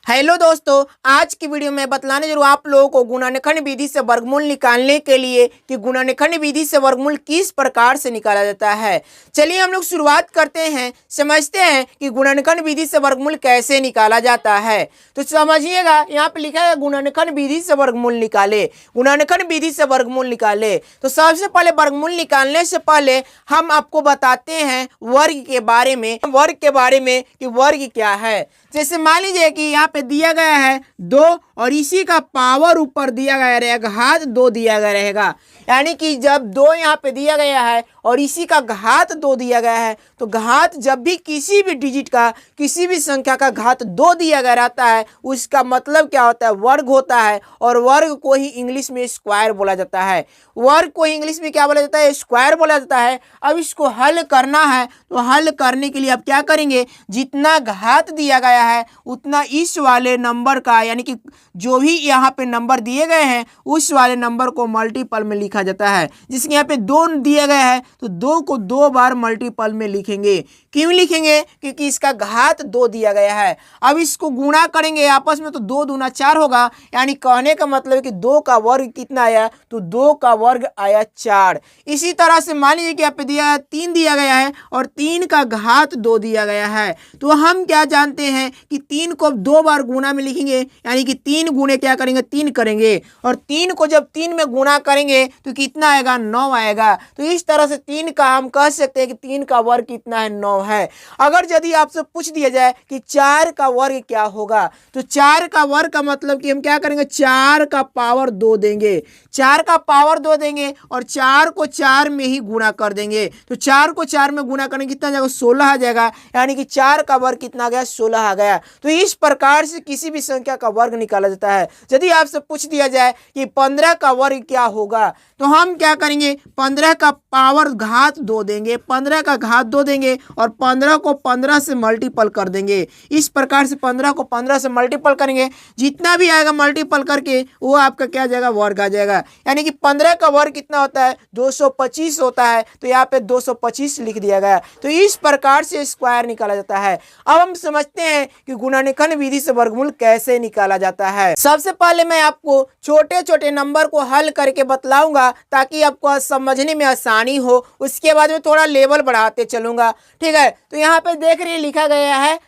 Hello दोस्तों, आज की वीडियो में बतलाने जरूर आप लोगों को गुणनखंड विधि से वर्गमूल निकालने के लिए कि गुणनखंड विधि से वर्गमूल किस प्रकार से निकाला जाता है। चलिए हम लोग शुरुआत करते हैं, समझते हैं कि गुणनखंड विधि से वर्गमूल कैसे निकाला जाता है। तो समझिएगा, यहाँ पे लिखा है गुणनखंड विधि से वर्गमूल निकाले। गुणनखंड विधि से वर्गमूल निकाले तो सबसे पहले वर्गमूल निकालने से पहले हम आपको बताते हैं वर्ग के बारे में कि वर्ग क्या है। जैसे मान लीजिए कि यहाँ पे दिया गया है 2 और इसी का पावर ऊपर दिया गया रहेगा, घात 2 दिया गया रहेगा। यानी कि जब 2 यहाँ पे दिया गया है और इसी का घात 2 दिया गया है, तो घात जब भी किसी भी डिजिट का, किसी भी संख्या का घात 2 दिया गया रहता है, उसका मतलब क्या होता है, वर्ग होता है। और वर्ग को ही इंग्लिश में स्क्वायर बोला जाता है। वर्ग को इंग्लिश में क्या बोला जाता है, स्क्वायर बोला जाता है। अब इसको हल करना है, तो हल करने के लिए आप क्या करेंगे, जितना घात दिया गया है उतना इस वाले नंबर का, यानी कि जो भी यहाँ पे नंबर दिए गए हैं उस वाले नंबर को मल्टीपल में लिखा जाता है। जिसके यहाँ पे 2 दिए गए हैं तो 2 को 2 बार मल्टीपल में लिखेंगे। क्यों लिखेंगे, क्योंकि इसका घात 2 दिया गया है। अब इसको गुणा करेंगे आपस में तो 2 दूना 4 होगा। यानी कहने का मतलब है कि 2 का वर्ग कितना आया, तो 2 का वर्ग आया 4। इसी तरह से मान लीजिए कि यहाँ पे दिया 3 दिया गया है और 3 का घात 2 दिया गया है। तो हम क्या जानते हैं कि 3 को 2 बार गुणा में लिखेंगे, यानी कि 3 गुणे क्या करेंगे, 3 करेंगे। और 3 को जब 3 में गुणा करेंगे तो कितना आएगा, 9 आएगा। तो इस तरह से 3 का हम कह सकते हैं कि 3 का वर्ग कितना है, 9 है। अगर यदि आपसे पूछ दिया जाए कि 4 का वर्ग क्या होगा, तो 4 का वर्ग का मतलब कि हम क्या करेंगे, 4 का पावर 2 देंगे। 4 का पावर 2 देंगे और 4 को 4 में ही गुणा कर देंगे। तो 4 को 4 में गुणा करेंगे कितना जाएगा, 16 आ जाएगा। यानी कि 4 का वर्ग कितना आ गया, 16 आ गया। तो इस प्रकार से किसी भी संख्या का वर्ग निकाला जाता है। यदि आपसे पूछ दिया जाए कि 15 का वर्ग क्या होगा, तो हम क्या करेंगे, 15 का पावर घात 2 देंगे, 15 का घात 2 देंगे और 15 को 15 से मल्टीपल कर देंगे। इस प्रकार से 15 को 15 से मल्टीपल करेंगे, जितना भी आएगा मल्टीपल करके वो आपका क्या जाएगा, वर्ग आ जाएगा। यानी कि 15 का वर्ग कितना होता है, 225 होता है। तो यहाँ पे 225 लिख दिया गया। तो इस प्रकार से स्क्वायर निकाला जाता है। अब हम समझते हैं कि गुणनखंड विधि से वर्गमूल कैसे निकाला जाता है। सबसे पहले मैं आपको छोटे छोटे नंबर को हल करके बतलाऊंगा ताकि आपको समझने में आसानी हो। उसके बाद में थोड़ा लेवल बढ़ाते चलूंगा, ठीक है। तो यहाँ पे देख रही लिखा गया है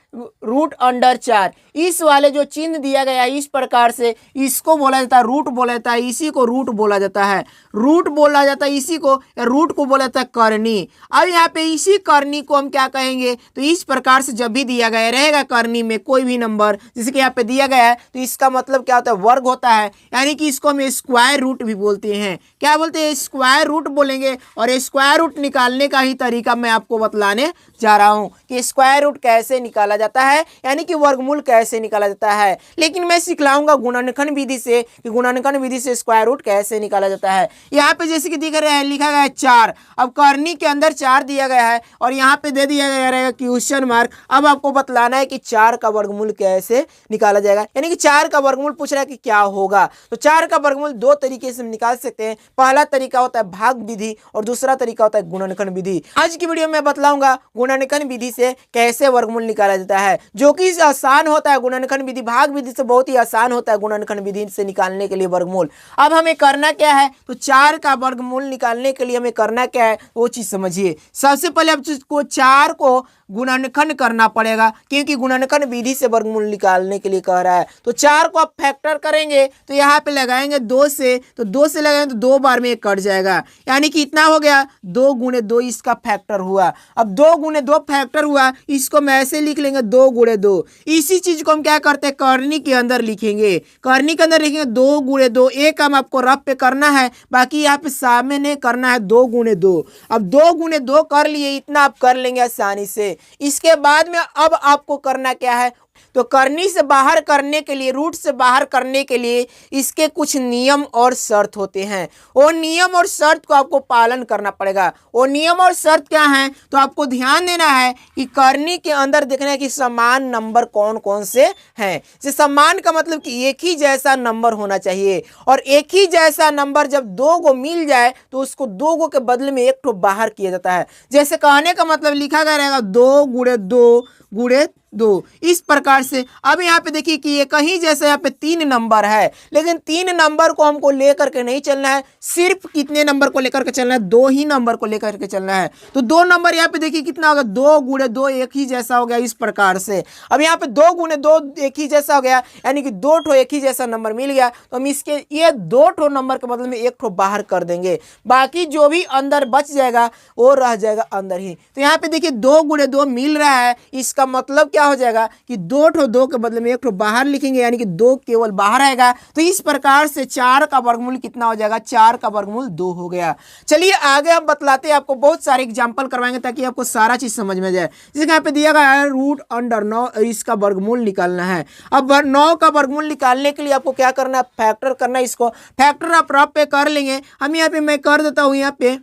√4। इस वाले जो चिन्ह दिया गया है इस प्रकार से, इसको बोला जाता है रूट बोला जाता है, इसी को रूट बोला जाता है। रूट बोला जाता है इसी को, रूट को बोला जाता है करनी। अब यहाँ पे इसी करनी को हम क्या कहेंगे, तो इस प्रकार से जब भी दिया गया रहेगा करनी में कोई भी नंबर, जैसे कि यहाँ पे दिया गया है, तो इसका मतलब क्या होता है, वर्ग होता है। यानी कि इसको हम स्क्वायर रूट भी बोलते हैं। क्या बोलते हैं, स्क्वायर रूट बोलेंगे। और स्क्वायर रूट निकालने का ही तरीका मैं आपको बतलाने जा रहा हूँ कि स्क्वायर रूट कैसे निकाला जाता है, यानी कि वर्गमूल कैसे निकाला जाता है। लेकिन मैं सिखलाऊंगा गुणनखंड विधि से कि गुणनखंड विधि से स्क्वायर रूट कैसे निकाला जाता है। यहाँ पे जैसे कि दिख रहा है, लिखा गया है 4। अब करनी के अंदर 4 दिया गया है और यहाँ पे दे दिया गया रहेगा क्वेश्चन मार्क। अब आपको बतलाना है कि 4 का वर्गमूल कैसे निकाला जाएगा, यानी कि 4 का वर्गमूल पूछ रहा है कि क्या होगा। तो 4 का वर्गमूल 2 तरीके से हम निकाल सकते हैं। पहला तरीका होता है भाग विधि और दूसरा तरीका होता है गुणनखंड विधि। आज की वीडियो में बतलाऊंगा गुणनखंड विधि से कैसे वर्गमूल निकाला जाता है, जो कि आसान होता है। गुणनखंड विधि भाग विधि से बहुत ही आसान होता है गुणनखंड विधि से निकालने के लिए वर्गमूल। अब हमें करना क्या है, तो 4 का वर्गमूल निकालने के लिए हमें करना क्या है वो चीज समझिए। सबसे पहले आपको 4 को गुणनखंड करना पड़ेगा, क्योंकि गुणनखंड विधि से वर्गमूल निकालने के लिए कह रहा है। तो 4 को आप फैक्टर करेंगे तो यहाँ पे लगाएंगे 2 से, तो 2 से लगाएंगे तो 2 बार में ये कट जाएगा। यानी कि इतना हो गया, 2 गुणे 2 इसका फैक्टर हुआ। अब 2 गुणे 2 फैक्टर हुआ, इसको मैं ऐसे लिख लेंगे 2 गुणे 2। इसी चीज को हम क्या करते हैं, करनी के अंदर लिखेंगे। करनी के अंदर लिखेंगे 2 गुणे 2। एक काम आपको रफ पे करना है, बाकी यहाँ पे सामने करना है 2 गुणे 2। अब 2 गुणे 2 कर लिए, इतना आप कर लेंगे आसानी से। इसके बाद में अब आपको करना क्या है, तो करनी से बाहर करने के लिए, रूट से बाहर करने के लिए इसके कुछ नियम और शर्त होते हैं। वो नियम और शर्त को आपको पालन करना पड़ेगा। वो नियम और शर्त क्या हैं, तो आपको ध्यान देना है कि करनी के अंदर देखना है कि समान नंबर कौन कौन से हैं। जैसे समान का मतलब कि एक ही जैसा नंबर होना चाहिए, और एक ही जैसा नंबर जब 2 को मिल जाए तो उसको 2 को के बदले में 1 को बाहर किया जाता है। जैसे कहने का मतलब लिखा गया रहेगा 2 गुणे 2 गुणे 2 इस प्रकार से। अब यहाँ पे देखिए कि ये कहीं जैसे यहाँ पे 3 नंबर है, लेकिन 3 नंबर को हमको लेकर के नहीं चलना है, सिर्फ कितने नंबर को लेकर के चलना है, 2 ही नंबर को लेकर के चलना है। तो 2 नंबर यहाँ पे देखिए कितना होगा, 2 गुणे 2 एक ही जैसा हो गया इस प्रकार से। अब यहाँ पे 2 गुणे 2 एक ही जैसा हो गया, यानी कि 2 ठो एक ही जैसा नंबर मिल गया। तो हम इसके ये 2 ठो नंबर के बदले में 1 ठो बाहर कर देंगे, बाकी जो भी अंदर बच जाएगा वो रह जाएगा अंदर ही। तो यहाँ पे देखिए 2 गुणे 2 मिल रहा है, इसका मतलब क्या हो जाएगा कि 2 ठो 2 के बदले में 1 ठो बाहर लिखेंगे, यानी कि 2 केवल बाहर आएगा। तो इस प्रकार से 4 का वर्गमूल कितना हो जाएगा, 4 का वर्गमूल 2 हो गया। चलिए आगे हम बतलाते हैं, आपको बहुत सारे एग्जाम्पल करवाएंगे ताकि आपको सारा चीज समझ में जाए। जैसे यहाँ पे दिया गया है रूट अंडर 9, इसका वर्गमूल निकालना है। अब 9 का वर्गमूल निकालने के लिए आपको क्या करना है, फैक्टर करना है। इसको फैक्टर आप रफ पे कर लेंगे, हम यहाँ पे मैं कर देता हूँ। यहाँ पे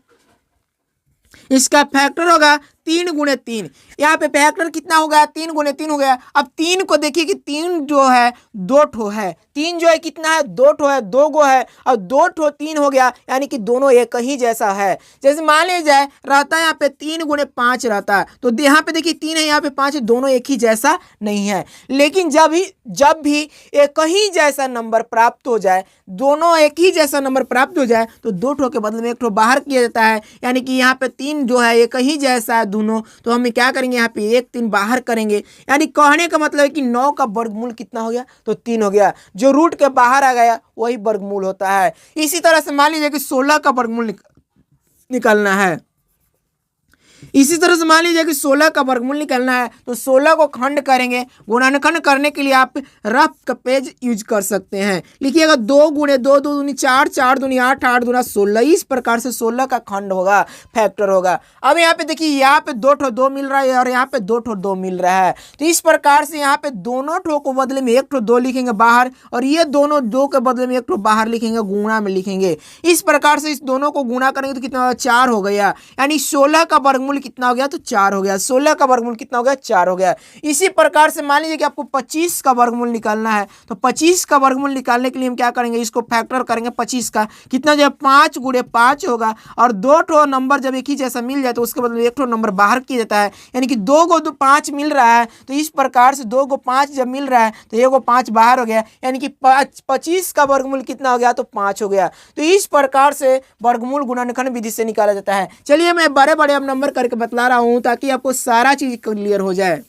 इसका फैक्टर होगा 3 गुणे 3। यहाँ पे फैक्टर कितना हो गया, 3 गुणे 3 हो गया। अब 3 को देखिए कि 3 जो है 2 ठो है, 3 जो है कितना है, 2 ठो है, 2 गो है, और 2 ठो 3 हो गया, यानी कि दोनों एक ही जैसा है। जैसे मान लीजिए जाए रहता है यहाँ पे 3 गुणे 5 रहता है, तो यहाँ पे देखिए 3 है, यहाँ पे 5 है, दोनों एक ही जैसा नहीं है। लेकिन जब भी एक ही जैसा नंबर प्राप्त हो जाए, दोनों एक ही जैसा नंबर प्राप्त हो जाए, तो 2 ठो के बदले में 1 ठो बाहर किया जाता है, यानी कि यहाँ पे 3 जो है एक ही जैसा है दोनों। तो हम क्या करेंगे, यहाँ पे 1 3 बाहर करेंगे, यानी कहने का मतलब है कि 9 का वर्गमूल कितना हो गया, तो 3 हो गया। जो रूट के बाहर आ गया वही वर्गमूल होता है। इसी तरह से मान लीजिए कि 16 का वर्गमूल निकालना है। इसी तरह से मान लीजिए कि 16 का वर्गमूल निकालना है, तो 16 को खंड करेंगे। गुणनखंड करने के लिए आप रफ का पेज यूज कर सकते हैं। लिखिएगा 2 गुणे 2 2 दूनी 4, 4 दूनी 8, 8 दूना 16। इस प्रकार से 16 का खंड होगा, फैक्टर होगा। अब यहाँ पे देखिए यहाँ पे 2 ठो 2 मिल रहा है और यहाँ पे 2 ठो 2 मिल रहा है। तो इस प्रकार से यहाँ पे दोनों ठो को बदले में 1 ठो 2 लिखेंगे बाहर, और ये दोनों 2 के बदले में 1 ठो बाहर लिखेंगे, गुणा में लिखेंगे। इस प्रकार से इस दोनों को गुणा करेंगे तो कितना होगा, 4 हो गया। यानी 16 का वर्गमूल कितना हो गया, तो 4 हो गया। 16 का वर्गमूल कितना हो गया, 4 हो गया। इसी प्रकार से मान लीजिए कि आपको 25 का वर्गमूल निकालना है, तो 25 का वर्गमूल निकालने के लिए हम क्या करेंगे, इसको फैक्टर करेंगे। 25 का कितना जो है 5 गुणे 5 होगा, और 2 ठो नंबर जब एक ही जैसा मिल जाए तो उसके बदले 1 ठो नंबर बाहर किया जाता है, यानी कि 2 को 5 मिल रहा है। तो इस प्रकार से 2 को 5 जब मिल रहा है तो 1 को 5 बाहर हो गया, यानी कि 25 का वर्गमूल कितना हो गया, तो 5 हो गया। तो इस प्रकार से वर्गमूल गुणनखंड विधि से निकाला जाता है। चलिए मैं बड़े बड़े अब नंबर करके बतला रहा हूं ताकि आपको सारा चीज क्लियर हो जाए।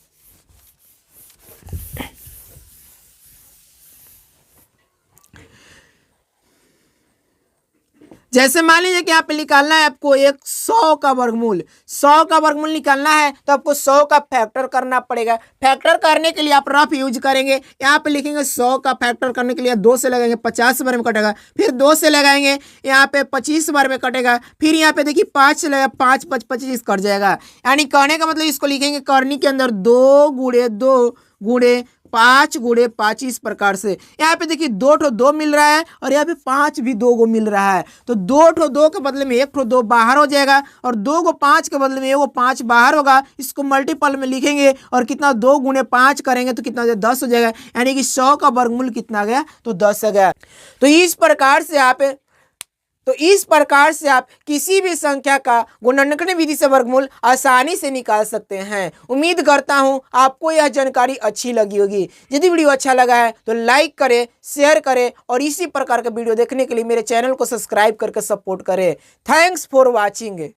जैसे मान लीजिए कि यहाँ पे निकालना है आपको 100 का वर्गमूल। 100 का वर्गमूल निकालना है तो आपको 100 का फैक्टर करना पड़ेगा। फैक्टर करने के लिए आप रफ यूज करेंगे। यहाँ पे लिखेंगे 100 का फैक्टर करने के लिए 2 से लगाएंगे 50 बार में कटेगा, फिर 2 से लगाएंगे यहाँ पे 25 बार में कटेगा, फिर यहाँ पे देखिए 5 से लगा 5 5 25 कट जाएगा। यानी कहने का मतलब इसको लिखेंगे करनी के अंदर 2 गुणे 2 गुणे 5 गुणे 5। इस प्रकार से यहाँ पे देखिए 2 ठो 2 मिल रहा है और यहाँ पे 5 भी 2 को मिल रहा है, तो 2 ठो 2 के बदले में 1 ठो 2 बाहर हो जाएगा, और 2 को 5 के बदले में 1 को 5 बाहर होगा। इसको मल्टीपल में लिखेंगे और कितना 2 गुणे 5 करेंगे तो कितना हो जाएगा, 10 हो जाएगा। यानी कि 100 का वर्गमूल कितना गया, तो 10 आ गया। तो इस प्रकार से आप किसी भी संख्या का गुणनखंड विधि से वर्गमूल आसानी से निकाल सकते हैं। उम्मीद करता हूं आपको यह जानकारी अच्छी लगी होगी। यदि वीडियो अच्छा लगा है तो लाइक करें, शेयर करें, और इसी प्रकार का वीडियो देखने के लिए मेरे चैनल को सब्सक्राइब करके सपोर्ट करें। Thanks for watching.